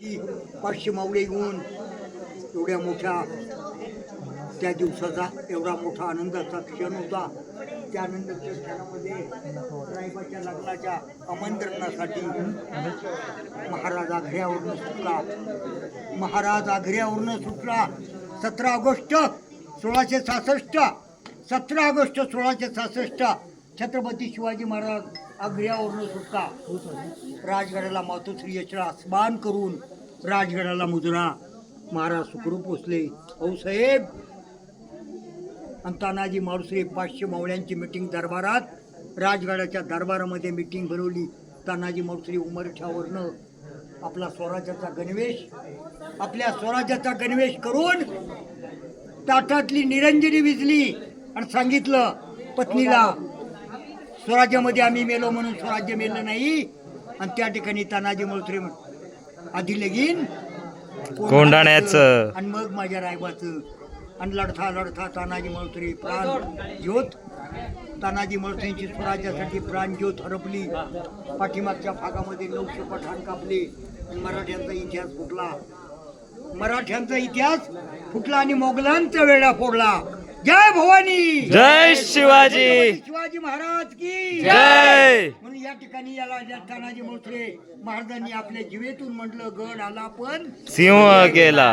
की 500 मावळे येऊन एवढ्या मोठ्या त्या दिवसाचा एवढा मोठा आनंदाचा क्षण होता. त्या आनंदाच्या क्षणामध्ये रायबाच्या लग्नाच्या आमंत्रणासाठी महाराज आघऱ्यावरनं सुटला. महाराज आघऱ्यावरनं सुटला. 17 ऑगस्ट 1666 17 ऑगस्ट 1666 छत्रपती शिवाजी महाराज आग्र्यावरून सुटला. राजगडाला मातोश्री यशला स्मान करून राजगडाला मुजरा. महाराज सुखरूप पोचले. हो साहेब, आणि तानाजी मालुसरे 500 मावळ्यांची मिटिंग दरबारात राजगडाच्या दरबारामध्ये मिटिंग भरवली. तानाजी मालुसरे उमरठ्यावरनं आपला स्वराज्याचा गणवेश करून ताटातली निरंजनी विजली आणि सांगितलं पत्नीला, स्वराज्यामध्ये आम्ही मेलो म्हणून स्वराज्य मेलं नाही. आणि त्या ठिकाणी तानाजी मालुसरे आधी लगीन कोंडाण्याचं आणि मग माझ्या रायबाचं. आणि लढता तानाजी मालुसरे प्राण ज्योत, तानाजी मालुसरेंची स्वराज्यासाठी प्राण ज्योत हरपली. पाठीमागच्या भागामध्ये 900 पठाण कापले. मराठ्यांचा इतिहास फुटला आणि मोगलांचा वेळा फोडला. जय भवानी, जय शिवाजी, शिवाजी महाराज की जय. म्हणून या ठिकाणी याला तानाजी मालुसरे महाराजांनी आपल्या जीवेतून म्हटलं, गड आला पण सिंह गेला.